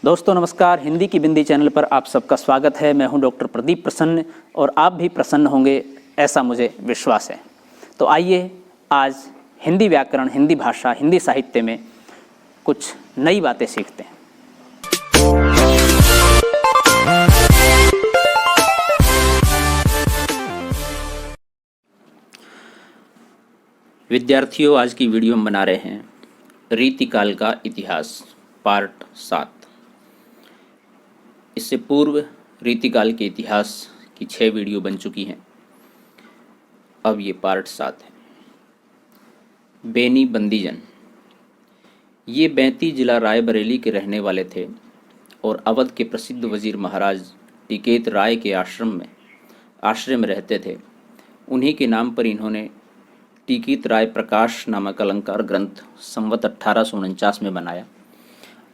दोस्तों नमस्कार, हिंदी की बिंदी चैनल पर आप सबका स्वागत है। मैं हूं डॉक्टर प्रदीप प्रसन्न और आप भी प्रसन्न होंगे ऐसा मुझे विश्वास है। तो आइए आज हिंदी व्याकरण, हिंदी भाषा, हिंदी साहित्य में कुछ नई बातें सीखते हैं। विद्यार्थियों, आज की वीडियो में बना रहे हैं रीतिकाल का इतिहास पार्ट 7। इससे पूर्व रीतिकाल के इतिहास की 6 वीडियो बन चुकी हैं। अब ये पार्ट 7 है। बेनी बंदीजन ये बैंती जिला रायबरेली के रहने वाले थे और अवध के प्रसिद्ध वजीर महाराज टिकेत राय के आश्रय में रहते थे। उन्हीं के नाम पर इन्होंने टिकेत राय प्रकाश नामक अलंकार ग्रंथ संवत 1849 में बनाया।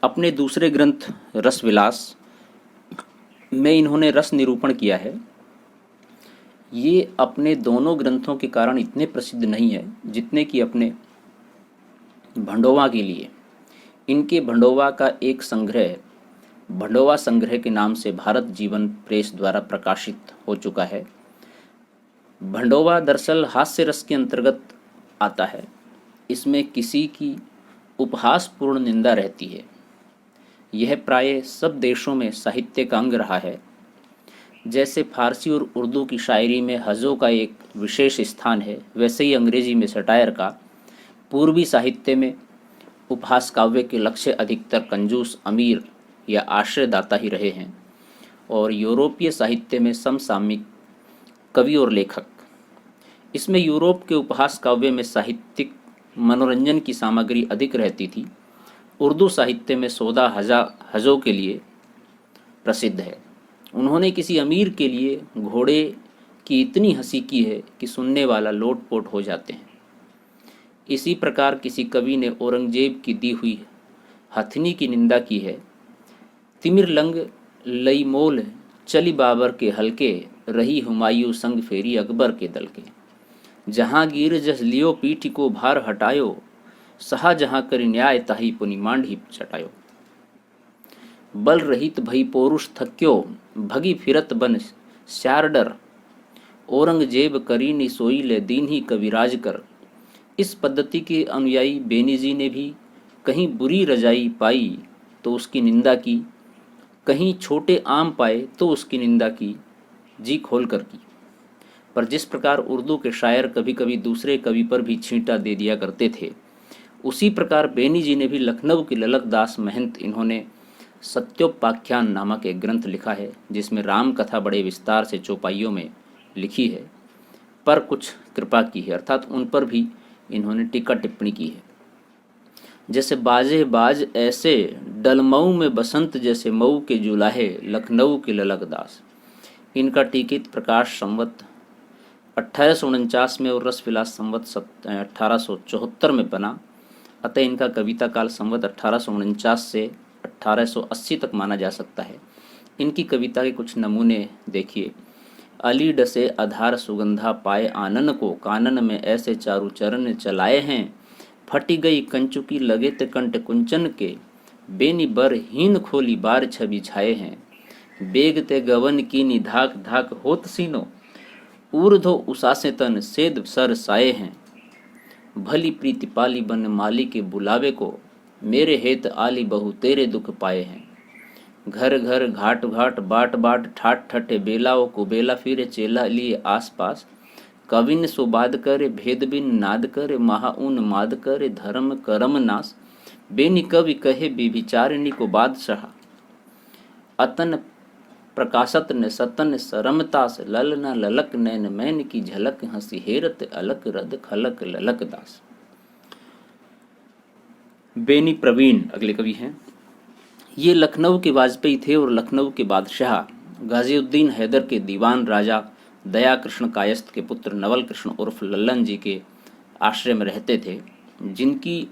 अपने दूसरे ग्रंथ रसविलास में इन्होंने रस निरूपण किया है। ये अपने दोनों ग्रंथों के कारण इतने प्रसिद्ध नहीं है जितने कि अपने भंडोवा के लिए। इनके भंडोवा का एक संग्रह भंडोवा संग्रह के नाम से भारत जीवन प्रेस द्वारा प्रकाशित हो चुका है। भंडोवा दरअसल हास्य रस के अंतर्गत आता है। इसमें किसी की उपहासपूर्ण निंदा रहती है। यह प्राय सब देशों में साहित्य का अंग रहा है। जैसे फारसी और उर्दू की शायरी में हज़ों का एक विशेष स्थान है, वैसे ही अंग्रेजी में सटायर का, पूर्वी साहित्य में उपहास काव्य के लक्ष्य अधिकतर कंजूस, अमीर या आश्रयदाता ही रहे हैं और यूरोपीय साहित्य में समसामयिक कवि और लेखक। इसमें यूरोप के उपहास काव्य में साहित्यिक मनोरंजन की सामग्री अधिक रहती थी। उर्दू साहित्य में सौदा हज़ों के लिए प्रसिद्ध है। उन्होंने किसी अमीर के लिए घोड़े की इतनी हंसी की है कि सुनने वाला लोटपोट हो जाते हैं। इसी प्रकार किसी कवि ने औरंगजेब की दी हुई हथनी की निंदा की है। तिमिर लंग लई मोल चली बाबर के हल्के, रही हुमायूं संग फेरी अकबर के दल के। जहांगीर जस लियो पीठ को भार हटायो, सहा जहां करि न्याय ताही पुनि मांडी चटायो। बल रहित भई पौरुष थक्यो, भगी फिरत बन श्यारडर। औरंगजेब करी नि सोई ले दीन ही कविराज कर। इस पद्धति के अनुयायी बेनी जी ने भी कहीं बुरी रजाई पाई तो उसकी निंदा की, कहीं छोटे आम पाए तो उसकी निंदा की, जी खोल कर की। पर जिस प्रकार उर्दू के शायर कभी कभी दूसरे कवि पर भी छींटा दे दिया करते थे, उसी प्रकार बेनी जी ने भी लखनऊ के ललक दास महंत इन्होंने सत्योपाख्यान नामक एक ग्रंथ लिखा है, जिसमें राम कथा बड़े विस्तार से चौपाइयों में लिखी है, पर कुछ कृपा की है, अर्थात उन पर भी इन्होंने टीका टिप्पणी की है। जैसे बाजे बाज ऐसे डलमऊ में बसंत, जैसे मऊ के जुलाहे लखनऊ के ललक दास। इनका टीकित प्रकाश संवत 1849 में और रसविलास संवत 1874 में बना। अतः इनका कविता काल संवत 1849 से 1880 तक माना जा सकता है। इनकी कविता के कुछ नमूने देखिए। अली डसे आधार सुगंधा पाए आनन को, कानन में ऐसे चारु चरण चलाए हैं। फटी गई कंचुकी लगे ते कंठ कुंचन के, बेनी बर हीन खोली बार छवि छाए हैं। बेग ते गवन की नि धाक धाक होत सीनो, ऊर्ध्व उसासे तन सेद सर साए हैं। भली प्रीति पाली बन माली के बुलावे को, मेरे हेत आली बहु तेरे दुख पाए हैं। घर घर घाट घाट बाट बाट ठाट ठटे, बेलाओं को बेला फिरे चेला लिए आस पास। कविन सुबाद करे भेद बिन नाद करे, महाऊन माद करे धर्म करम नाश। बेनी कवि कहे बिभिचारिणी को बादशाह, अतन प्रकाशत ने सतन सरमतास। ललना ललक नैन मैन की झलक, हंसी हेरत अलक रद खलक ललक दास। बेनी प्रवीण अगले कवि हैं। ये लखनऊ के वाजपेयी थे और लखनऊ के बादशाह गाजिउद्दीन हैदर के दीवान राजा दया कृष्ण कायस्थ के पुत्र नवल कृष्ण उर्फ लल्लन जी के आश्रय में रहते थे, जिनकी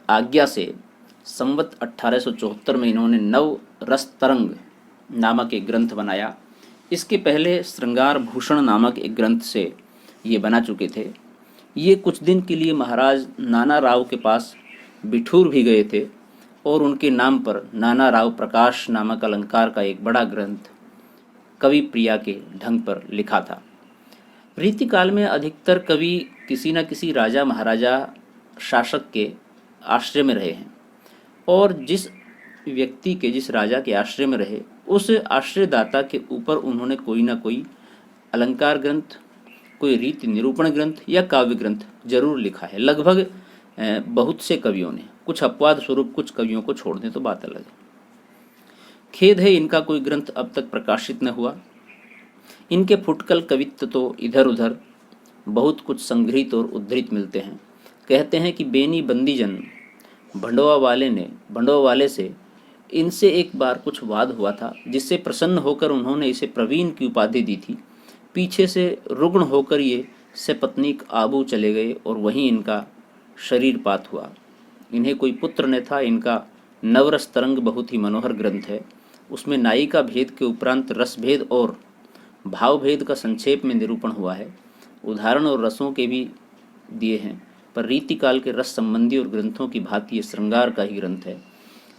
आज्ञा से संवत 1874 में इन्होंने नव रस तरंग नामक एक ग्रंथ बनाया। इसके पहले श्रृंगार भूषण नामक एक ग्रंथ से ये बना चुके थे। ये कुछ दिन के लिए महाराज नाना राव के पास बिठूर भी गए थे और उनके नाम पर नाना राव प्रकाश नामक अलंकार का एक बड़ा ग्रंथ कवि प्रिया के ढंग पर लिखा था। रीतिकाल में अधिकतर कवि किसी न किसी राजा महाराजा शासक के आश्रय में रहे हैं, और जिस व्यक्ति के, जिस राजा के आश्रय में रहे, उस आश्रयदाता के ऊपर उन्होंने कोई ना कोई अलंकार ग्रंथ, कोई रीति निरूपण ग्रंथ या काव्य ग्रंथ जरूर लिखा है। लगभग बहुत से कवियों ने, कुछ अपवाद स्वरूप कुछ कवियों को छोड़ दें तो बात अलग है। खेद है इनका कोई ग्रंथ अब तक प्रकाशित न हुआ। इनके फुटकल कवित्व तो इधर उधर बहुत कुछ संग्रहित और उद्धृत मिलते हैं। कहते हैं कि बेनी बंदीजन भंडवा वाले से इनसे एक बार कुछ वाद हुआ था, जिससे प्रसन्न होकर उन्होंने इसे प्रवीण की उपाधि दी थी। पीछे से रुग्ण होकर ये सपत्नीक आबू चले गए और वहीं इनका शरीरपात हुआ। इन्हें कोई पुत्र न था। इनका नवरस तरंग बहुत ही मनोहर ग्रंथ है। उसमें नायिका भेद के उपरांत रस भेद और भाव भेद का संक्षेप में निरूपण हुआ है। उदाहरण और रसों के भी दिए हैं, पर रीतिकाल के रस संबंधी और ग्रंथों की भांति ये श्रृंगार का ही ग्रंथ है।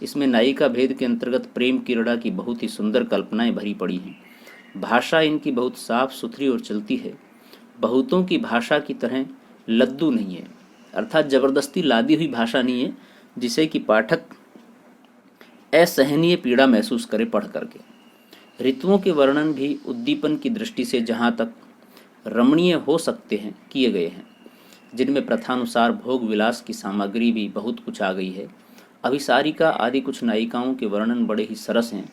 इसमें नायिका भेद के अंतर्गत प्रेम क्रीड़ा की बहुत ही सुंदर कल्पनाएं भरी पड़ी हैं। भाषा इनकी बहुत साफ सुथरी और चलती है। बहुतों की भाषा की तरह लद्दू नहीं है, अर्थात जबरदस्ती लादी हुई भाषा नहीं है, जिसे कि पाठक असहनीय पीड़ा महसूस करे पढ़ करके। ऋतुओं के वर्णन भी उद्दीपन की दृष्टि से जहाँ तक रमणीय हो सकते हैं किए गए हैं, जिनमें प्रथानुसार भोग विलास की सामग्री भी बहुत कुछ आ गई है। अभिसारिका आदि कुछ नायिकाओं के वर्णन बड़े ही सरस हैं।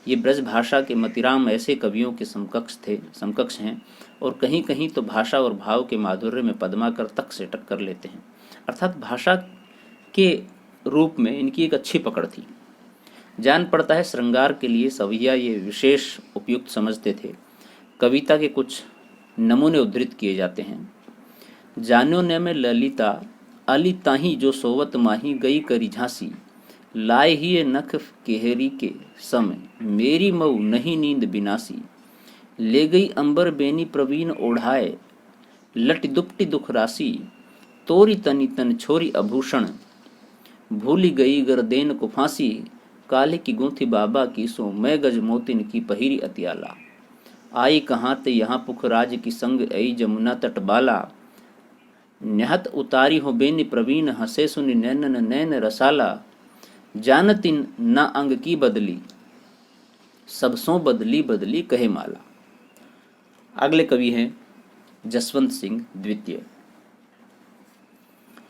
ये ब्रज भाषा के मतिराम ऐसे कवियों के समकक्ष हैं, और कहीं कहीं तो भाषा और भाव के माधुर्य में पद्माकर तक से टक्कर लेते हैं। अर्थात भाषा के रूप में इनकी एक अच्छी पकड़ थी। जान पड़ता है श्रृंगार के लिए सवैया ये विशेष उपयुक्त समझते थे। कविता के कुछ नमूने उद्धृत किए जाते हैं। जानो ने में ललिता अली ताही जो सोवत माही गई करी झांसी, लाए ही नख केहरी के समय मेरी मऊ नहीं नींद बिनासी, ले गई अंबर बेनी प्रवीण ओढ़ाए लट दुपटी दुख राशि, तोरी तनी तन छोरी आभूषण भूली गई गरदेन को फांसी, काले की गूंथी बाबा की सो मैं गज मोतिन की पहिरी अतियाला, आई कहाँ ते यहाँ पुखराज की संग आई जमुना तट बाला, न्यहत उतारी हो बेनी प्रवीण हंसे सुनी नैनन नैन रसाला, जानतिन न अंग की बदली सबसों बदली बदली कहे माला। अगले कवि हैं जसवंत सिंह द्वितीय।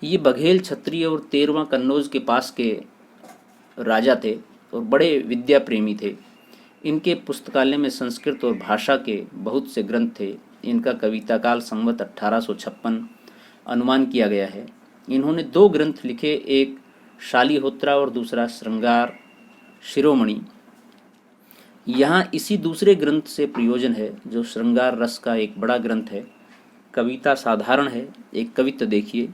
ये बघेल क्षत्रिय और 13वां कन्नौज के पास के राजा थे और बड़े विद्या प्रेमी थे। इनके पुस्तकालय में संस्कृत और भाषा के बहुत से ग्रंथ थे। इनका कविता काल संवत 1856 अनुमान किया गया है। इन्होंने 2 ग्रंथ लिखे, एक शालिहोत्रा और दूसरा श्रृंगार शिरोमणि। यहाँ इसी दूसरे ग्रंथ से प्रयोजन है, जो श्रृंगार रस का एक बड़ा ग्रंथ है। कविता साधारण है। एक कविता देखिए।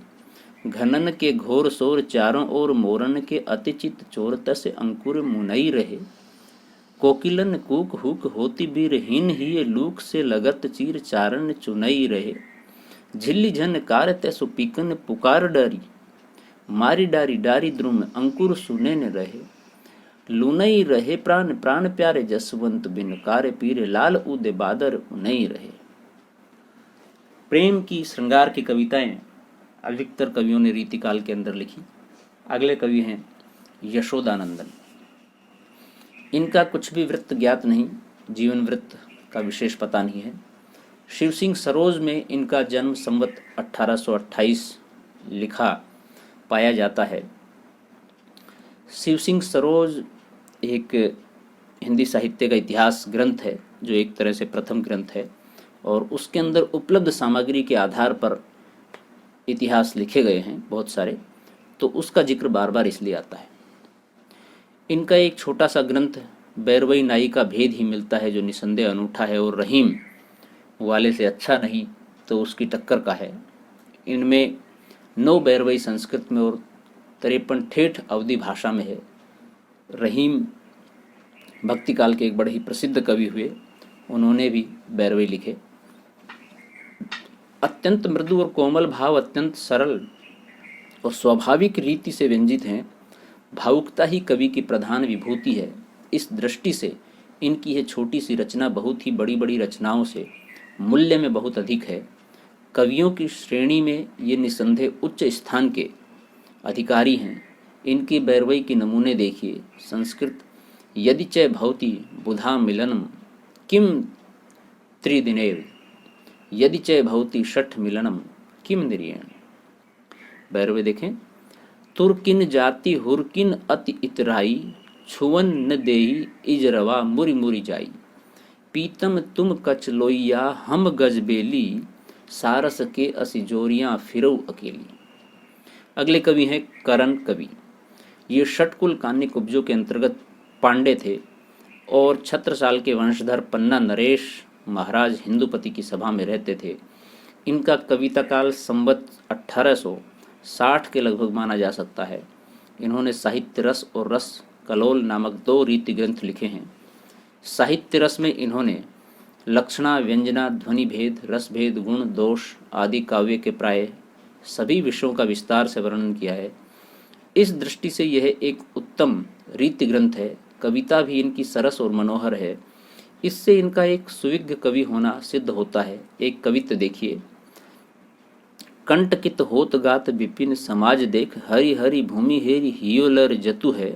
घनन के घोर सोर चारों ओर मोरन के अतिचित चोर तस अंकुर मुनई रहे, कोकिलन कूक हुक होती बीरहीन ही लूक से लगत चीर चारण चुनई रहे, झिल्ली झन कार तैसु पीकन पुकार डरी, मारी डारी डारी द्रुम अंकुर सुने न रहे, लुनई रहे प्राण प्राण प्यारे जसवंत बिन कार्य पीरे लाल उदे बादर उनई रहे। प्रेम की श्रृंगार की कविताएं अधिकतर कवियों ने रीतिकाल के अंदर लिखी। अगले कवि हैं यशोदानंदन। इनका कुछ भी वृत्त ज्ञात नहीं, जीवन वृत्त का विशेष पता नहीं है। शिव सिंह सरोज में इनका जन्म संवत 1828 लिखा पाया जाता है। शिव सिंह सरोज एक हिंदी साहित्य का इतिहास ग्रंथ है, जो एक तरह से प्रथम ग्रंथ है, और उसके अंदर उपलब्ध सामग्री के आधार पर इतिहास लिखे गए हैं बहुत सारे, तो उसका जिक्र बार बार इसलिए आता है। इनका एक छोटा सा ग्रंथ बैरवई नाई का भेद ही मिलता है, जो निसंदेह अनूठा है और रहीम वाले से अच्छा नहीं तो उसकी टक्कर का है। इनमें 9 बैरवई संस्कृत में और 53 ठेठ अवधी भाषा में है। रहीम भक्ति काल के एक बड़े ही प्रसिद्ध कवि हुए, उन्होंने भी बैरवई लिखे। अत्यंत मृदु और कोमल भाव अत्यंत सरल और स्वाभाविक रीति से व्यंजित हैं। भावुकता ही कवि की प्रधान विभूति है। इस दृष्टि से इनकी यह छोटी सी रचना बहुत ही बड़ी बड़ी रचनाओं से मूल्य में बहुत अधिक है। कवियों की श्रेणी में ये निसंदेह उच्च स्थान के अधिकारी हैं। इनकी बैरवई के नमूने देखिए। संस्कृत यदि च भवति बुधा मिलनम किम त्रिदिनेव, यदि च भवति षठ मिलनम किम निर्यण। बैरवे देखें। तुर्किन जाति हुरकिन अति इतराई, छुवन न देही इजरवा मुरि मुरि जाई। पीतम तुम कच लोइया हम गजबेली, सारस के असिजोरियां फिरौ अकेली। अगले कवि हैं करण कवि। ये षटकुल कान्य उपजों के अंतर्गत पांडे थे और छत्रसाल के वंशधर पन्ना नरेश महाराज हिंदुपति की सभा में रहते थे। इनका कविता काल संवत 1860 के लगभग माना जा सकता है। इन्होंने साहित्य रस और रस कलोल नामक 2 रीति ग्रंथ लिखे हैं। साहित्य रस में इन्होंने लक्षणा, व्यंजना, ध्वनि भेद, रस भेद, गुण, दोष आदि काव्य के प्राय सभी विषयों का विस्तार से वर्णन किया है। इस दृष्टि से यह एक उत्तम रीति ग्रंथ है। कविता भी इनकी सरस और मनोहर है। इससे इनका एक सुविज्ञ कवि होना सिद्ध होता है। एक कवित्व देखिए। कंटकित होत गात विपिन समाज देख, हरि हरि भूमि हेरी हियोलर जतु है।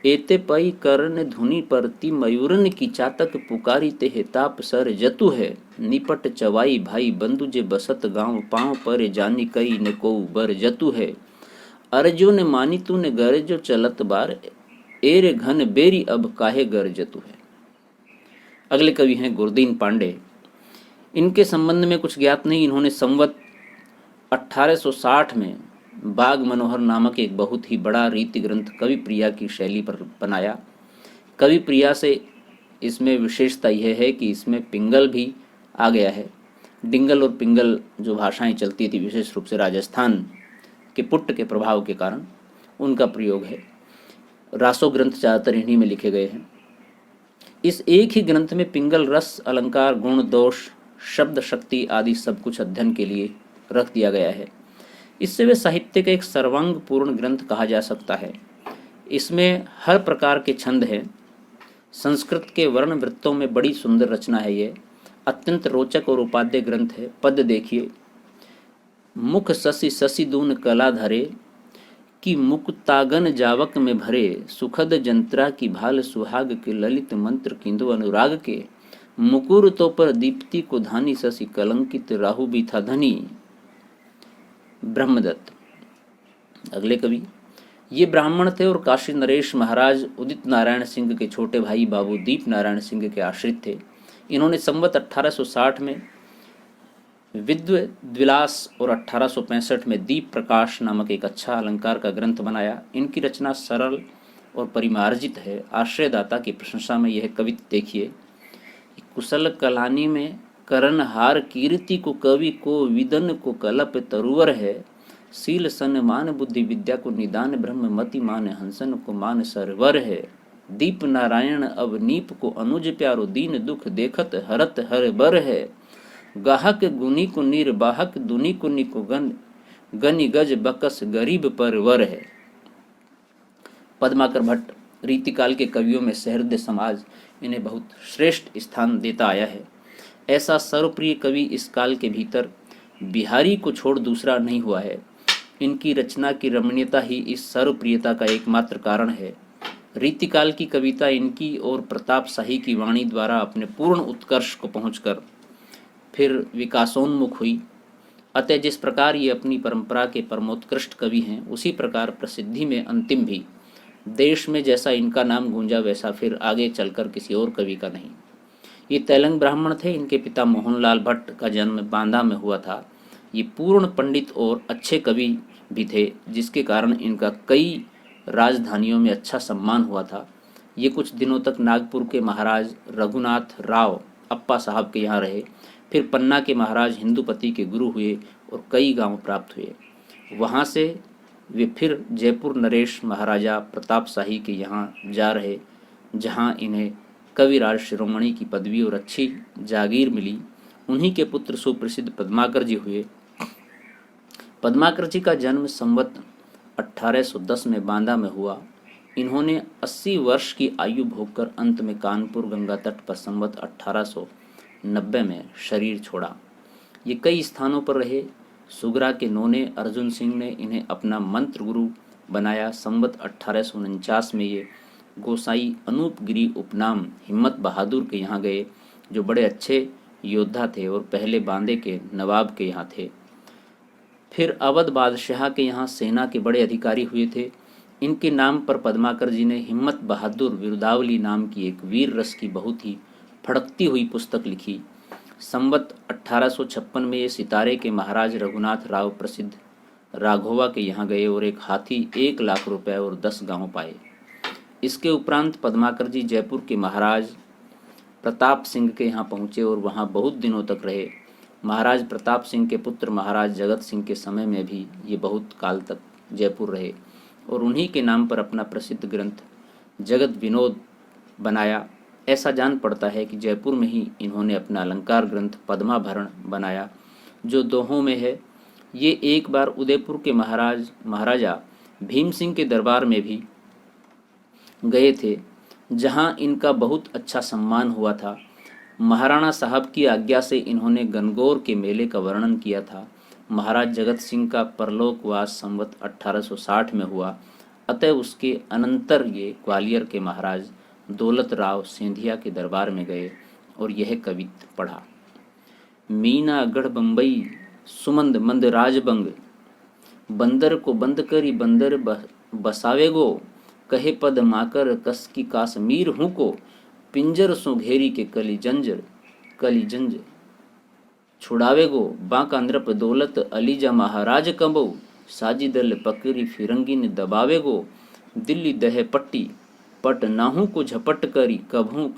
एते पई करण धुनि परति मयूरन की चातक पुकारी ते हेताप सर जतु है। निपट चवाई भाई बंधु जे बसत गांव, पांव पर जानी कई ने को बर जतु है। अर्जो ने मानी तू ने गरजो चलत बार, एर घन बेरी अब काहे गरजतु है। अगले कवि हैं गुरदीन पांडे। इनके संबंध में कुछ ज्ञात नहीं। इन्होंने संवत 1860 में बाग मनोहर नामक एक बहुत ही बड़ा रीति ग्रंथ कवि प्रिया की शैली पर बनाया। कवि प्रिया से इसमें विशेषता यह है कि इसमें पिंगल भी आ गया है। डिंगल और पिंगल जो भाषाएं चलती थी विशेष रूप से राजस्थान के पुट्ट के प्रभाव के कारण उनका प्रयोग है। रासो ग्रंथ ज़्यादातर इन्हीं में लिखे गए हैं। इस एक ही ग्रंथ में पिंगल रस, अलंकार, गुण, दोष, शब्द शक्ति आदि सब कुछ अध्ययन के लिए रख दिया गया है। इससे वे साहित्य का एक सर्वांग पूर्ण ग्रंथ कहा जा सकता है। इसमें हर प्रकार के छंद हैं। संस्कृत के वर्ण वृत्तों में बड़ी सुंदर रचना है। ये अत्यंत रोचक और उपाद्य ग्रंथ है। पद देखिए। मुख शशि शशि दून कला धरे, कि मुक्तागन जावक में भरे। सुखद जंत्रा की भाल सुहाग के, ललित मंत्र किंदु अनुराग के। मुकुर तो पर दीप्ति को धानी, शशि कलंकित राहु भी था धनी। ब्रह्मदत्त अगले कवि। ये ब्राह्मण थे और काशी नरेश महाराज उदित नारायण सिंह के छोटे भाई बाबू दीप नारायण सिंह के आश्रित थे। इन्होंने संवत 1860 में विद्वद्विलास और 1865 में दीप प्रकाश नामक एक अच्छा अलंकार का ग्रंथ बनाया। इनकी रचना सरल और परिमार्जित है। आश्रयदाता की प्रशंसा में यह कविता देखिए। कुशल कलानी में करण हार, कीर्ति को कवि को विदन को कलप तरुवर है। शील सन मान बुद्धि विद्या को निदान, ब्रह्म मति मान हंसन को मान सरवर है। दीप नारायण अवनीप को अनुज प्यारो, दीन दुख देखत हरत हर बर है। गाहक गुनी को निर्बाहक, दुनी को निको गन, गनि गज बकस गरीब पर वर है। पद्माकर भट्ट रीतिकाल के कवियों में सहृदय समाज इन्हें बहुत श्रेष्ठ स्थान देता आया है। ऐसा सर्वप्रिय कवि इस काल के भीतर बिहारी को छोड़ दूसरा नहीं हुआ है। इनकी रचना की रमणीयता ही इस सर्वप्रियता का एकमात्र कारण है। रीतिकाल की कविता इनकी और प्रताप शाही की वाणी द्वारा अपने पूर्ण उत्कर्ष को पहुंचकर फिर विकासोन्मुख हुई। अतः जिस प्रकार ये अपनी परंपरा के परमोत्कृष्ट कवि हैं, उसी प्रकार प्रसिद्धि में अंतिम भी। देश में जैसा इनका नाम गूंजा वैसा फिर आगे चलकर किसी और कवि का नहीं। ये तेलंग ब्राह्मण थे। इनके पिता मोहनलाल भट्ट का जन्म बांदा में हुआ था। ये पूर्ण पंडित और अच्छे कवि भी थे, जिसके कारण इनका कई राजधानियों में अच्छा सम्मान हुआ था। ये कुछ दिनों तक नागपुर के महाराज रघुनाथ राव अप्पा साहब के यहाँ रहे। फिर पन्ना के महाराज हिंदुपति के गुरु हुए और कई गांव प्राप्त हुए। वहाँ से वे फिर जयपुर नरेश महाराजा प्रताप शाही के यहाँ जा रहे, जहाँ इन्हें कविराज शिरोमणि की पदवी और अच्छी जागीर मिली। उन्हीं के पुत्र सुप्रसिद्ध पद्माकर जी हुए। पद्माकर जी का जन्म संवत 1810 में बांदा में हुआ। इन्होंने 80 वर्ष की आयु भोगकर अंत में कानपुर गंगा तट पर संवत 1890 में शरीर छोड़ा। ये कई स्थानों पर रहे। सुगरा के नोने अर्जुन सिंह ने इन्हें अपना मंत्र गुरु बनाया। संवत 1849 में ये गोसाई अनूप गिरी उपनाम हिम्मत बहादुर के यहाँ गए, जो बड़े अच्छे योद्धा थे और पहले बांदे के नवाब के यहाँ थे। फिर अवध बादशाह के यहाँ सेना के बड़े अधिकारी हुए थे। इनके नाम पर पद्माकर जी ने हिम्मत बहादुर विरुदावली नाम की एक वीर रस की बहुत ही फड़कती हुई पुस्तक लिखी। संवत 1856 में ये सितारे के महाराज रघुनाथ राव प्रसिद्ध राघोवा के यहाँ गए और एक हाथी 1 लाख रुपए और 10 गांव पाए। इसके उपरांत पद्माकर जी जयपुर के महाराज प्रताप सिंह के यहाँ पहुँचे और वहाँ बहुत दिनों तक रहे। महाराज प्रताप सिंह के पुत्र महाराज जगत सिंह के समय में भी ये बहुत काल तक जयपुर रहे और उन्हीं के नाम पर अपना प्रसिद्ध ग्रंथ जगत विनोद बनाया। ऐसा जान पड़ता है कि जयपुर में ही इन्होंने अपना अलंकार ग्रंथ पद्माभरण बनाया, जो दोहों में है। ये एक बार उदयपुर के महाराजा भीम सिंह के दरबार में भी गए थे, जहां इनका बहुत अच्छा सम्मान हुआ था। महाराणा साहब की आज्ञा से इन्होंने गणगौर के मेले का वर्णन किया था। महाराज जगत सिंह का परलोकवास संवत 1860 में हुआ, अतः उसके अनंतर ये ग्वालियर के महाराज दौलत राव सिंधिया के दरबार में गए और यह कवित पढ़ा। मीना गढ़ बम्बई सुमंद मंद राजबंग, बंदर को बंद करी बंदर बसावेगो, कहे पद माकर कस की काश्मीर हूँ को, पिंजर सो घेरी के कली जंज छुड़ावेगो, बांका नृप दौलत अलीजा महाराज कंबो, साजी दल पकड़ी फिरंगी ने दबावेगो, दिल्ली दह पट्टी पट नाहू को झपट करी, कभू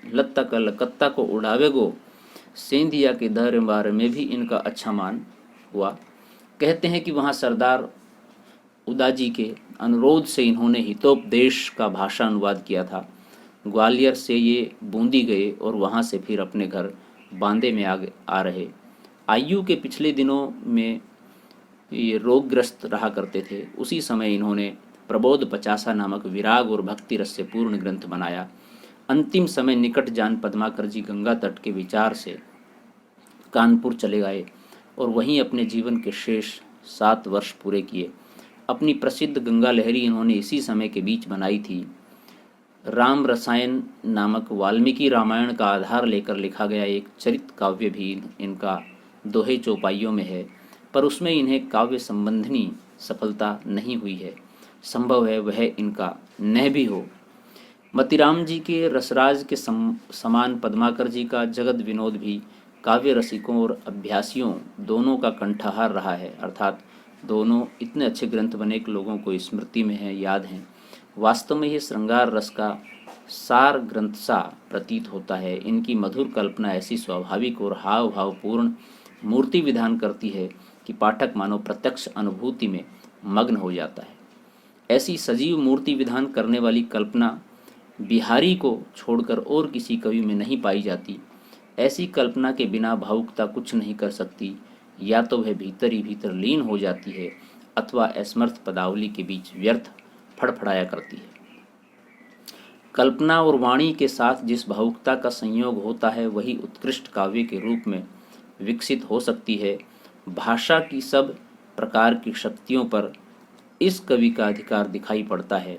लत्ता कलकत्ता को उड़ावेगो। सेंधिया के दरबार में भी इनका अच्छा मान हुआ। कहते हैं कि वहाँ सरदार उदाजी के अनुरोध से इन्होंने हितोपदेश का भाषा अनुवाद किया था। ग्वालियर से ये बूंदी गए और वहाँ से फिर अपने घर बांदे में आ रहे। आयु के पिछले दिनों में ये रोगग्रस्त रहा करते थे। उसी समय इन्होंने प्रबोध पचासा नामक विराग और भक्ति रस से पूर्ण ग्रंथ बनाया। अंतिम समय निकट जान पद्माकर जी गंगा तट के विचार से कानपुर चले गए और वहीं अपने जीवन के शेष 7 वर्ष पूरे किए। अपनी प्रसिद्ध गंगा लहरी इन्होंने इसी समय के बीच बनाई थी। राम रसायन नामक वाल्मीकि रामायण का आधार लेकर लिखा गया एक चरित काव्य भी इनका दोहे चौपाइयों में है, पर उसमें इन्हें काव्य संबंधी सफलता नहीं हुई है। संभव है वह इनका न भी हो। मतीराम जी के रसराज के समान पद्माकर जी का जगत विनोद भी काव्य रसिकों और अभ्यासियों दोनों का कंठहार रहा है। अर्थात दोनों इतने अच्छे ग्रंथ बने कि लोगों को स्मृति में है, याद हैं। वास्तव में ये श्रृंगार रस का सार ग्रंथ सा प्रतीत होता है। इनकी मधुर कल्पना ऐसी स्वाभाविक और हाव भावपूर्ण मूर्ति विधान करती है कि पाठक मानो प्रत्यक्ष अनुभूति में मग्न हो जाता है। ऐसी सजीव मूर्ति विधान करने वाली कल्पना बिहारी को छोड़कर और किसी कवि में नहीं पाई जाती। ऐसी कल्पना के बिना भावुकता कुछ नहीं कर सकती। या तो वह भीतर ही भीतर लीन हो जाती है अथवा असमर्थ पदावली के बीच व्यर्थ फड़फड़ाया करती है। कल्पना और वाणी के साथ जिस भावुकता का संयोग होता है वही उत्कृष्ट काव्य के रूप में विकसित हो सकती है। भाषा की सब प्रकार की शक्तियों पर इस कवि का अधिकार दिखाई पड़ता है।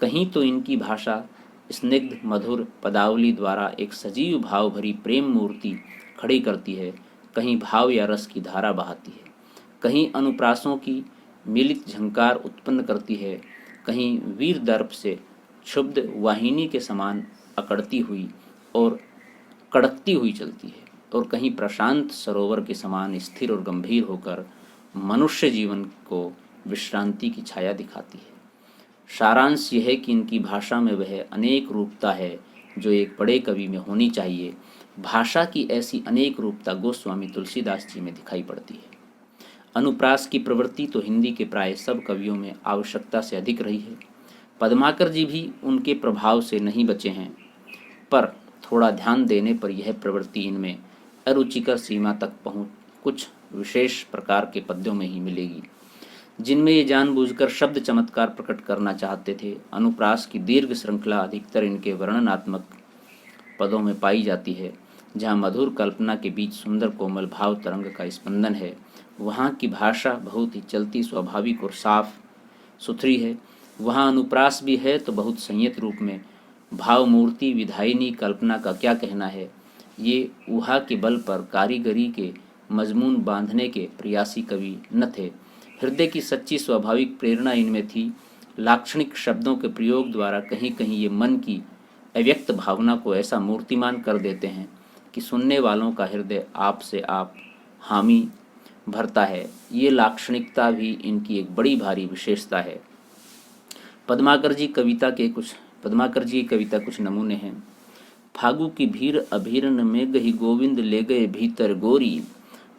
कहीं तो इनकी भाषा स्निग्ध मधुर पदावली द्वारा एक सजीव भाव भरी प्रेम मूर्ति खड़ी करती है, कहीं भाव या रस की धारा बहाती है, कहीं अनुप्रासों की मिलित झंकार उत्पन्न करती है, कहीं वीर दर्प से क्षुब्ध वाहिनी के समान अकड़ती हुई और कड़कती हुई चलती है, और कहीं प्रशांत सरोवर के समान स्थिर और गंभीर होकर मनुष्य जीवन को विश्रांति की छाया दिखाती है। सारांश यह है कि इनकी भाषा में वह अनेक रूपता है जो एक बड़े कवि में होनी चाहिए। भाषा की ऐसी अनेक रूपता गोस्वामी तुलसीदास जी में दिखाई पड़ती है। अनुप्रास की प्रवृत्ति तो हिंदी के प्राय सब कवियों में आवश्यकता से अधिक रही है। पद्माकर जी भी उनके प्रभाव से नहीं बचे हैं, पर थोड़ा ध्यान देने पर यह प्रवृत्ति इनमें अरुचिकर सीमा तक पहुँच कुछ विशेष प्रकार के पद्यों में ही मिलेगी। जिनमें ये जानबूझकर शब्द चमत्कार प्रकट करना चाहते थे। अनुप्रास की दीर्घ श्रृंखला अधिकतर इनके वर्णनात्मक पदों में पाई जाती है। जहाँ मधुर कल्पना के बीच सुंदर कोमल भाव तरंग का स्पंदन है, वहाँ की भाषा बहुत ही चलती, स्वाभाविक और साफ सुथरी है। वहाँ अनुप्रास भी है तो बहुत संयत रूप में। भाव मूर्ति विधायिनी कल्पना का क्या कहना है। ये ऊहा के बल पर कारीगरी के मजमून बांधने के प्रयासी कवि न थे। हृदय की सच्ची स्वाभाविक प्रेरणा इनमें थी। लाक्षणिक शब्दों के प्रयोग द्वारा कहीं कहीं ये मन की अव्यक्त भावना को ऐसा मूर्तिमान कर देते हैं कि सुनने वालों का हृदय आप से आप हामी भरता है। ये लाक्षणिकता भी इनकी एक बड़ी भारी विशेषता है। पद्माकर जी की कविता कुछ नमूने हैं। फागु की भीर अभीरन में गही गोविंद ले गए भीतर गोरी,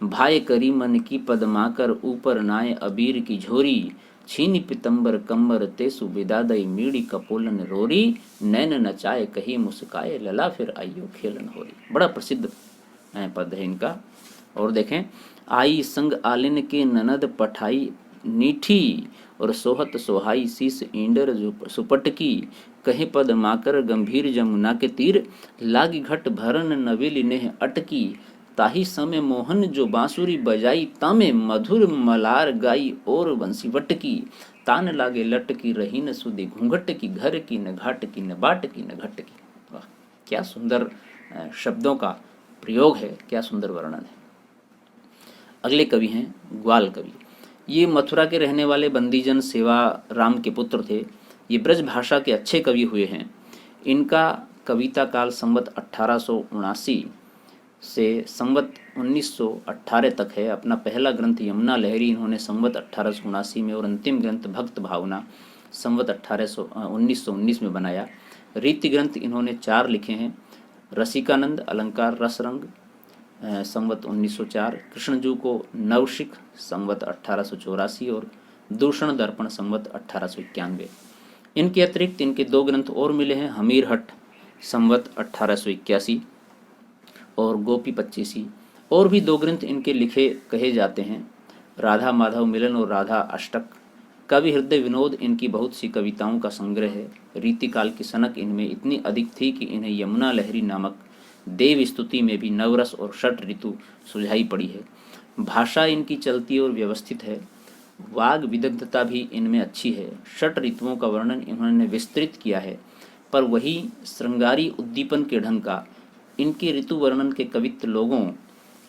भाई करी मन की पद्माकर ऊपर नाय अबीर की झोरी, छीनी पितंबर कंबर तेसु बिदादई मीड़ी कपोलन रोरी, नैन नचाए कही मुस्काए लला फिर आइयो खेलन होरी। बड़ा प्रसिद्ध पद है इनका। और देखें, आई संग आलिन के ननद पठाई नीठी, और सोहत सोहाई शीस ईंडर सुपटकी, कहे पद माकर गंभीर जमुना के तीर, लागी घट भरन नविल नेह अटकी, ताही समय मोहन जो बांसुरी बजाई, तामे मधुर मलार गाई और बंसी वटकी, तान लागे लटकी रही न सुधी घूंघट की, घर की न घाट की न बाट की न घट की। वाह, क्या सुंदर शब्दों का प्रयोग है, क्या सुंदर वर्णन है। अगले कवि हैं ग्वाल कवि। ये मथुरा के रहने वाले बंदीजन सेवा राम के पुत्र थे। ये ब्रज भाषा के अच्छे कवि हुए हैं। इनका कविता काल संवत 1879 से संवत 1918 तक है। अपना पहला ग्रंथ यमुना लहरी इन्होंने संवत 1879 में, और अंतिम ग्रंथ भक्त भावना संवत 1919 में बनाया। रीति ग्रंथ इन्होंने 4 लिखे हैं। रसिकानंद अलंकार रसरंग संवत 1904, कृष्णजू को नवशिख संवत 1884 और दूषण दर्पण संवत 1891। इनके अतिरिक्त इनके 2 ग्रंथ और मिले हैं, हमीर हट संवत 1881 और गोपी पच्चीसी। और भी 2 ग्रंथ इनके लिखे कहे जाते हैं, राधा माधव मिलन और राधा अष्टक। कवि हृदय विनोद इनकी बहुत सी कविताओं का संग्रह है। रीतिकाल की सनक इनमें इतनी अधिक थी कि इन्हें यमुना लहरी नामक देव स्तुति में भी नवरस और षट ऋतु सुझाई पड़ी है। भाषा इनकी चलती और व्यवस्थित है। वाग विदग्धता भी इनमें अच्छी है। षट ऋतुओं का वर्णन इन्होंने विस्तृत किया है, पर वही श्रृंगारी उद्दीपन के ढंग का इनके ऋतु वर्णन के कवित्व लोगों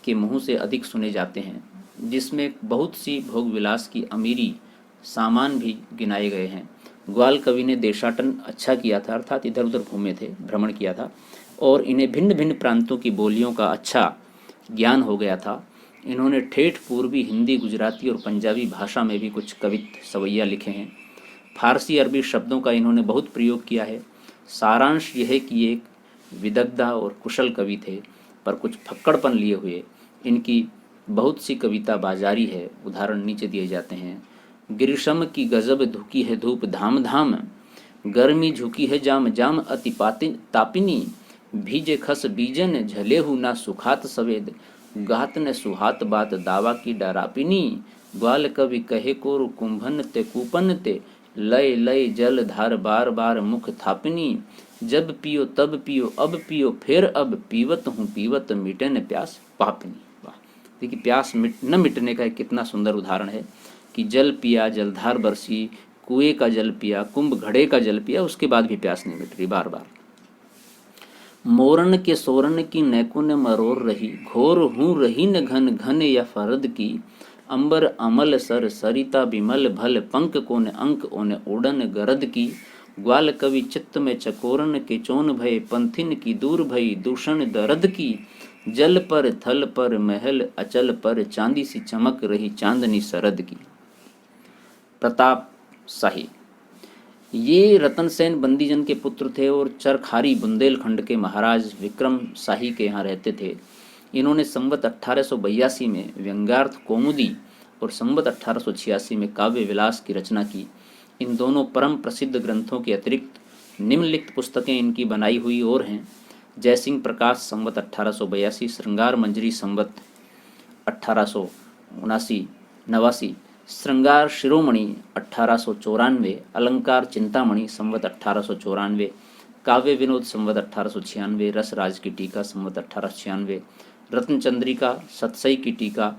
के मुँह से अधिक सुने जाते हैं, जिसमें बहुत सी भोग विलास की अमीरी सामान भी गिनाए गए हैं। ग्वाल कवि ने देशाटन अच्छा किया था, अर्थात इधर उधर घूमे थे, भ्रमण किया था, और इन्हें भिन्न भिन्न प्रांतों की बोलियों का अच्छा ज्ञान हो गया था। इन्होंने ठेठ पूर्वी हिंदी, गुजराती और पंजाबी भाषा में भी कुछ कवित्व सवैया लिखे हैं। फारसी अरबी शब्दों का इन्होंने बहुत प्रयोग किया है। सारांश यह है कि एक विदग्धा और कुशल कवि थे, पर कुछ फक्कड़पन लिए हुए। इनकी बहुत सी कविता बाजारी है। उदाहरण नीचे दिए जाते हैं। ग्रीष्म की गजब धुकी है धूप धाम धाम, गर्मी झुकी है जाम जाम अति तापिनी, भीजे खस बीजन झलेहु ना सुखात सवेद, गात न सुहात बात दावा की डरापिनी, ग्वाल कवि कहे कोरु कुंभन ते कूपन ते, लय लय जल धार बार बार मुख थापिनी, जब पियो तब पियो अब पियो फिर अब, पीवत हूँ पीवत मिटे न प्यास पापिनी। वाह, देखिए प्यास न मिटने का कितना सुंदर उदाहरण है कि जल पिया, जलधार बरसी, कुएं का जल पिया, कुंभ घड़े का जल पिया, उसके बाद भी प्यास नहीं मिट रही बार बार। मोरन के सोरन की नैकुन मरोर रही, घोर हूँ रही न घन घन या फरद की, अंबर अमल सर सरिता बिमल भल, पंक कोने अंक ओने ओडन गरद की, ग्वाल कवि चित्त में चकोरन के चोन भय, पंथिन की दूर भई दूषण दरद की, जल पर थल पर महल अचल पर, चांदी सी चमक रही चांदनी सरद की। प्रताप शाही, ये रतन सेन बंदीजन के पुत्र थे और चरखारी बुंदेलखंड के महाराज विक्रम शाही के यहाँ रहते थे। इन्होंने संवत 1882 में व्यंग्यार्थ कौमुदी और संवत 1886 में काव्य विलास की रचना की। इन दोनों परम प्रसिद्ध ग्रंथों के अतिरिक्त निम्नलिखित पुस्तकें इनकी बनाई हुई और हैं। जयसिंह प्रकाश संवत 1882, श्रृंगार मंजरी संवत 1889, श्रृंगार शिरोमणि 1894, अलंकार चिंतामणि संवत 1894, काव्य विनोद संवत 1896, रस राज की टीका संवत 1896, रत्नचंद्रिका सतसई की टीका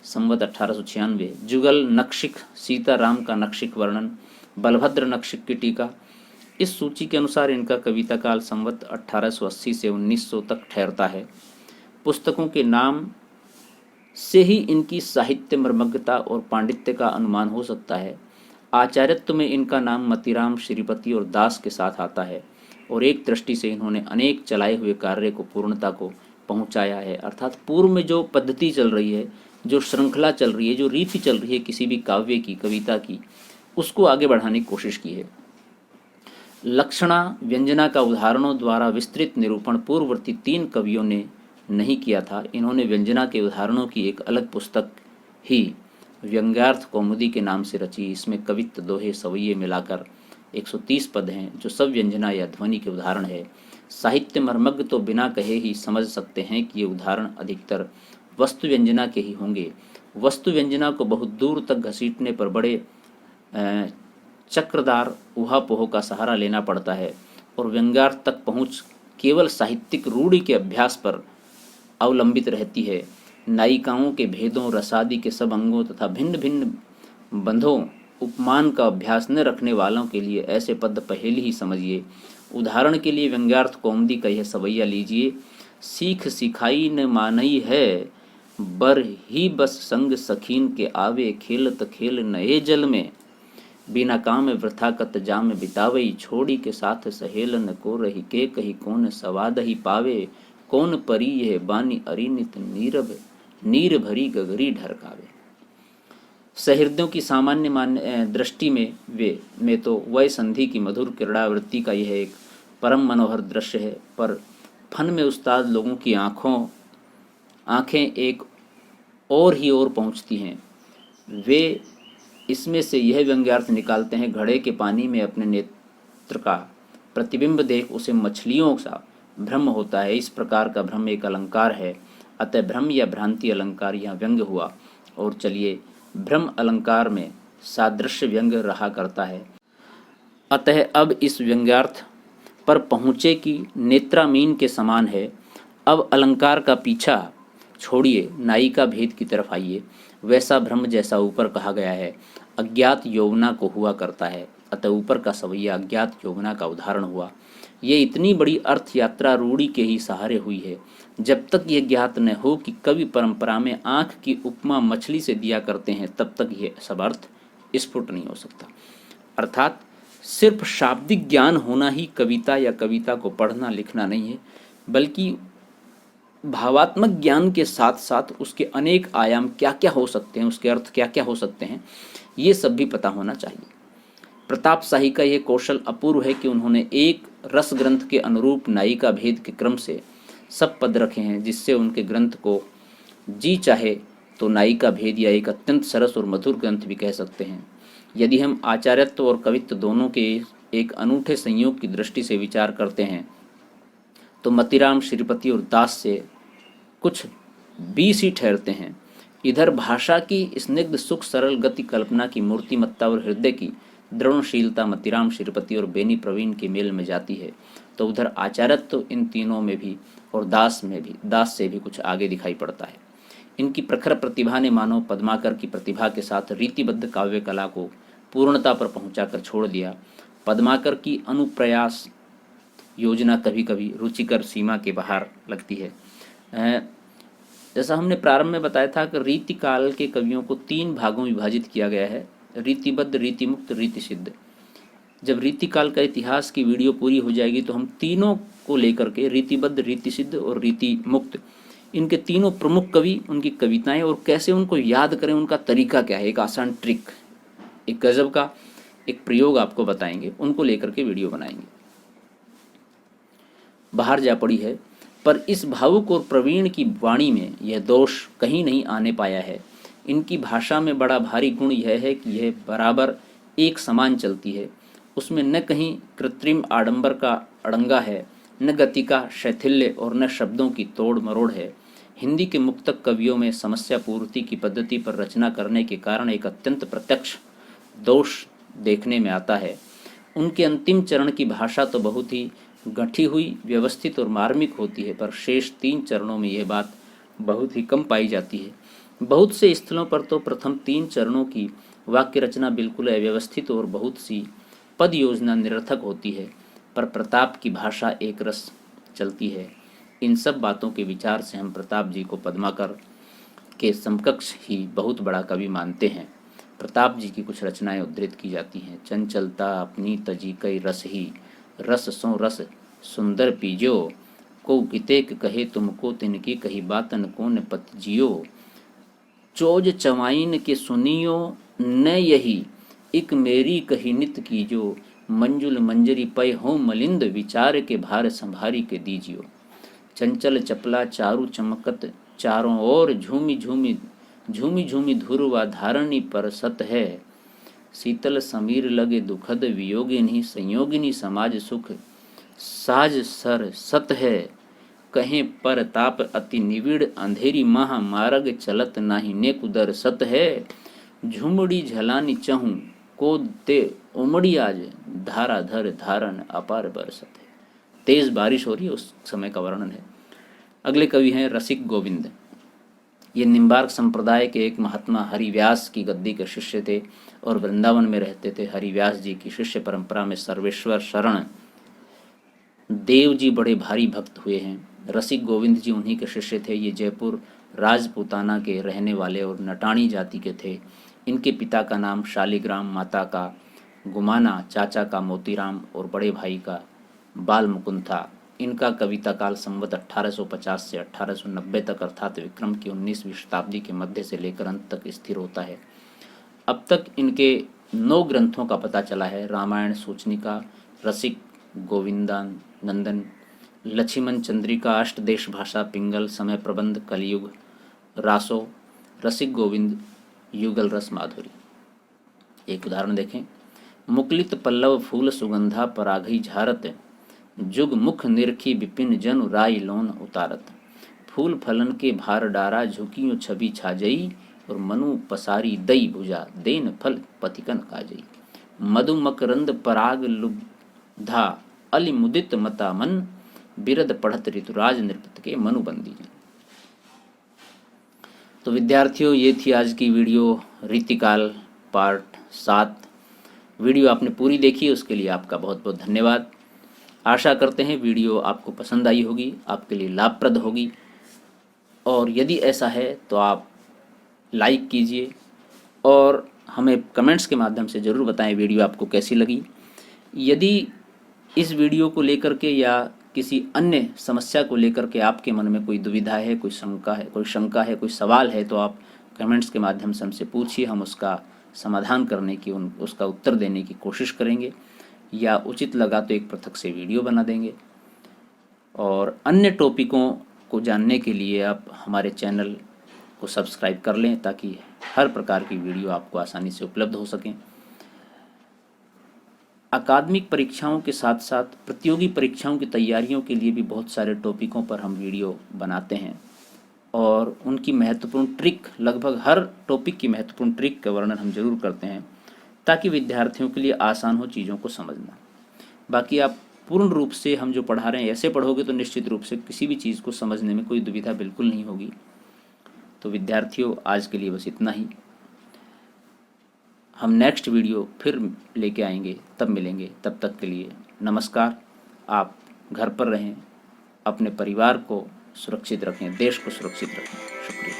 संवत 1896, जुगल नक्षिक सीताराम का नक्षिक वर्णन, बलभद्र नक्षिक की टीका। इस सूची के अनुसार इनका कविता काल संवत 1880 से 1900 तक ठहरता है। पुस्तकों के नाम से ही इनकी साहित्य मर्मज्ञता और पांडित्य का अनुमान हो सकता है। आचार्यत्व में इनका नाम मतिराम, श्रीपति और दास के साथ आता है और एक दृष्टि से इन्होंने अनेक चलाए हुए कार्य को पूर्णता को पहुंचाया है। अर्थात पूर्व में जो पद्धति चल रही है, जो श्रृंखला चल रही है, जो रीति चल रही है किसी भी काव्य की, कविता की, उसको आगे बढ़ाने की कोशिश की है। लक्षणा व्यंजना का उदाहरणों द्वारा विस्तृत निरूपण पूर्ववर्ती 3 कवियों ने नहीं किया था। इन्होंने व्यंजना के उदाहरणों की एक अलग पुस्तक ही व्यंग्यार्थ कौमुदी के नाम से रची। इसमें कवित्व, दोहे, सवैये मिलाकर 130 पद हैं जो सब व्यंजना या ध्वनि के उदाहरण है। साहित्य मर्मज्ञ तो बिना कहे ही समझ सकते हैं कि ये उदाहरण अधिकतर वस्तु व्यंजना के ही होंगे। वस्तु व्यंजना को बहुत दूर तक घसीटने पर बड़े चक्रदार ऊहापोह का सहारा लेना पड़ता है और व्यंग्यार्थ तक पहुँच केवल साहित्यिक रूढ़ि के अभ्यास पर अवलंबित रहती है। नायिकाओं के भेदों, रसादि के सब अंगों तथा भिन्न भिन्न बंधों उपमान का अभ्यास न रखने वालों के लिए ऐसे पद पहेली ही समझिए। उदाहरण के लिए व्यंग्यार्थ कौमुदी का यह सवैया लीजिए। सीख सिखाई न मानई है, बर ही बस संग सखीन के आवे, खेलत खेल नए जल में, बिना काम वृथा कत जाम बितावई, छोड़ी के साथ सहेलन को रही के कही कौन सवाद ही पावे, कौन परी यह बानी अरिनित नीरभ नीर भरी गगरी ढरकावे। सहृदयों की सामान्य दृष्टि में तो वह संधि की मधुर क्रीड़ावृत्ति का यह एक परम मनोहर दृश्य है, पर फन में उस्ताद लोगों की आंखें एक और ही ओर पहुंचती हैं। वे इसमें से यह व्यंग्यार्थ निकालते हैं, घड़े के पानी में अपने नेत्र का प्रतिबिंब देख उसे मछलियों सा भ्रम होता है। इस प्रकार का भ्रम एक अलंकार है, अतः भ्रम या भ्रांति अलंकार यहाँ व्यंग्य हुआ। और चलिए, भ्रम अलंकार में सादृश्य व्यंग्य रहा करता है, अतः अब इस व्यंग्यार्थ पर पहुँचे कि नेत्रामीन के समान है। अब अलंकार का पीछा छोड़िए, नायिका भेद की तरफ आइए। वैसा भ्रम जैसा ऊपर कहा गया है अज्ञात यौवना को हुआ करता है, अतः ऊपर का सवैया अज्ञात यौवना का उदाहरण हुआ। ये इतनी बड़ी अर्थ यात्रा रूढ़ी के ही सहारे हुई है। जब तक यह ज्ञात न हो कि कवि परंपरा में आँख की उपमा मछली से दिया करते हैं, तब तक यह सब अर्थ स्फुट नहीं हो सकता। अर्थात सिर्फ शाब्दिक ज्ञान होना ही कविता या कविता को पढ़ना लिखना नहीं है, बल्कि भावात्मक ज्ञान के साथ साथ उसके अनेक आयाम क्या क्या हो सकते हैं, उसके अर्थ क्या क्या हो सकते हैं, ये सब भी पता होना चाहिए। प्रताप शाही का यह कौशल अपूर्व है कि उन्होंने एक रस ग्रंथ के अनुरूप नायिका भेद के क्रम से सब पद रखे हैं, जिससे उनके ग्रंथ को जी चाहे तो नायिका भेद या एक अत्यंत सरस और मधुर ग्रंथ भी कह सकते हैं। यदि हम आचार्यत्व और कवित्व दोनों के एक अनूठे संयोग की दृष्टि से विचार करते हैं तो मतिराम, श्रीपति और दास से कुछ 20 ही ठहरते हैं। इधर भाषा की स्निग्ध सुख सरल गति, कल्पना की मूर्तिमत्ता और हृदय की दृढ़शीलता मतिराम, श्रीपति और बेनी प्रवीण के मेल में जाती है, तो उधर आचार्यत्व इन तीनों में भी और दास से भी कुछ आगे दिखाई पड़ता है। इनकी प्रखर प्रतिभा ने मानो पद्माकर की प्रतिभा के साथ रीतिबद्ध काव्य कला को पूर्णता पर पहुंचाकर छोड़ दिया। पद्माकर की अनुप्रयास योजना कभी कभी रुचिकर सीमा के बाहर लगती है। जैसा हमने प्रारंभ में बताया था कि रीति काल के कवियों को 3 भागों में विभाजित किया गया है, रीतिबद्ध, रीतिमुक्त, रीतिसिद्ध। जब रीति काल का इतिहास की वीडियो पूरी हो जाएगी तो हम तीनों को लेकर के रीतिबद्ध, रीतिसिद्ध और रीतिमुक्त, इनके तीनों प्रमुख कवि, उनकी कविताएं और कैसे उनको याद करें, उनका तरीका क्या है, एक आसान ट्रिक, एक गजब का एक प्रयोग आपको बताएंगे, उनको लेकर के वीडियो बनाएंगे। बाहर जा पड़ी है, पर इस भावुक और प्रवीण की वाणी में यह दोष कहीं नहीं आने पाया है। इनकी भाषा में बड़ा भारी गुण यह है कि यह बराबर एक समान चलती है। उसमें न कहीं कृत्रिम आडंबर का अड़ंगा है, न गति का शैथिल्य और न शब्दों की तोड़ मरोड़ है। हिंदी के मुक्तक कवियों में समस्या पूर्ति की पद्धति पर रचना करने के कारण एक अत्यंत प्रत्यक्ष दोष देखने में आता है। उनके अंतिम चरण की भाषा तो बहुत ही गठी हुई, व्यवस्थित और मार्मिक होती है, पर शेष 3 चरणों में यह बात बहुत ही कम पाई जाती है। बहुत से स्थलों पर तो प्रथम 3 चरणों की वाक्य रचना बिल्कुल अव्यवस्थित और बहुत सी पद योजना निरर्थक होती है, पर प्रताप की भाषा एक रस चलती है। इन सब बातों के विचार से हम प्रताप जी को पद्माकर के समकक्ष ही बहुत बड़ा कवि मानते हैं। प्रताप जी की कुछ रचनाएं उद्धृत की जाती हैं। चंचलता अपनी तजी कई रस ही, रस सो रस सुंदर पीजो, को कितेक कहे तुमको तिनकी कही बातन कोन पत जियो, चोज चवाइन के सुनियो न यही, इक मेरी कही नित कीजो, मंजुल मंजरी पय हो मलिंद, विचार के भार संभारी के दीजियो। चंचल चपला चारु चमकत चारों ओर, झूमी झूमी झूमी झूमी धुरवा धारणी पर सत है, शीतल समीर लगे दुखद वियोगिनी, संयोगिनी समाज सुख साज सर सत है, कहें पर ताप अति निविड़ अंधेरी महा मार्ग चलत नाही नेक उदर सत है, झुमड़ी झलानी चहूं को ते उमड़ी आज, धारा धर धारण अपार बरसत है। तेज बारिश हो रही है, उस समय का वर्णन है। अगले कवि हैं रसिक गोविंद। ये निम्बार्क संप्रदाय के एक महात्मा हरिव्यास की गद्दी के शिष्य थे और वृंदावन में रहते थे। हरिव्यास जी की शिष्य परंपरा में सर्वेश्वर शरण देव जी बड़े भारी भक्त हुए हैं। रसिक गोविंद जी उन्हीं के शिष्य थे। ये जयपुर राजपूताना के रहने वाले और नटाणी जाति के थे। इनके पिता का नाम शालिग्राम, माता का गुमाना, चाचा का मोतीराम और बड़े भाई का बाल मुकुंद था। इनका कविता काल संवत 1850 से 1890 तक अर्थात विक्रम की 19वीं शताब्दी के मध्य से लेकर अंत तक स्थिर होता है। अब तक इनके 9 ग्रंथों का पता चला है। रामायण सूचनिका, रसिक गोविंदानंदन, लक्ष्मण चंद्रिका, अष्टदेश भाषा, पिंगल, समय प्रबंध, कलयुग, रासो, रसिक गोविंद, युगल रस, माधुरी। एक उदाहरण देखें। मुकुलित पल्लव फूल सुगंधा पराघई झारत, जुग मुख निरखी विपिन जनु राय लोन उतारत, फूल फलन के भार डारा झुकियों छवि छाजई, और मनु पसारी दई भुजा देन फल पथिकन काजई, मधु मकरंद पराग लुब्धा अली मुदित मता मन, बिरद पढ़त ऋतुराज नृपत के मनुबंदी। तो विद्यार्थियों, ये थी आज की वीडियो रीतिकाल पार्ट 7। वीडियो आपने पूरी देखी, उसके लिए आपका बहुत बहुत धन्यवाद। आशा करते हैं वीडियो आपको पसंद आई होगी, आपके लिए लाभप्रद होगी, और यदि ऐसा है तो आप लाइक कीजिए और हमें कमेंट्स के माध्यम से ज़रूर बताएं वीडियो आपको कैसी लगी। यदि इस वीडियो को लेकर के या किसी अन्य समस्या को लेकर के आपके मन में कोई दुविधा है, कोई शंका है, कोई सवाल है, तो आप कमेंट्स के माध्यम से हमसे पूछिए। हम उसका समाधान करने की, उसका उत्तर देने की कोशिश करेंगे, या उचित लगा तो एक पृथक से वीडियो बना देंगे। और अन्य टॉपिकों को जानने के लिए आप हमारे चैनल को सब्सक्राइब कर लें, ताकि हर प्रकार की वीडियो आपको आसानी से उपलब्ध हो सकें। अकादमिक परीक्षाओं के साथ साथ प्रतियोगी परीक्षाओं की तैयारियों के लिए भी बहुत सारे टॉपिकों पर हम वीडियो बनाते हैं, और उनकी महत्वपूर्ण ट्रिक, लगभग हर टॉपिक की महत्वपूर्ण ट्रिक का वर्णन हम जरूर करते हैं, ताकि विद्यार्थियों के लिए आसान हो चीज़ों को समझना। बाकी आप पूर्ण रूप से हम जो पढ़ा रहे हैं ऐसे पढ़ोगे तो निश्चित रूप से किसी भी चीज़ को समझने में कोई दुविधा बिल्कुल नहीं होगी। तो विद्यार्थियों, आज के लिए बस इतना ही। हम नेक्स्ट वीडियो फिर लेके आएंगे, तब मिलेंगे। तब तक के लिए नमस्कार। आप घर पर रहें, अपने परिवार को सुरक्षित रखें, देश को सुरक्षित रखें। शुक्रिया।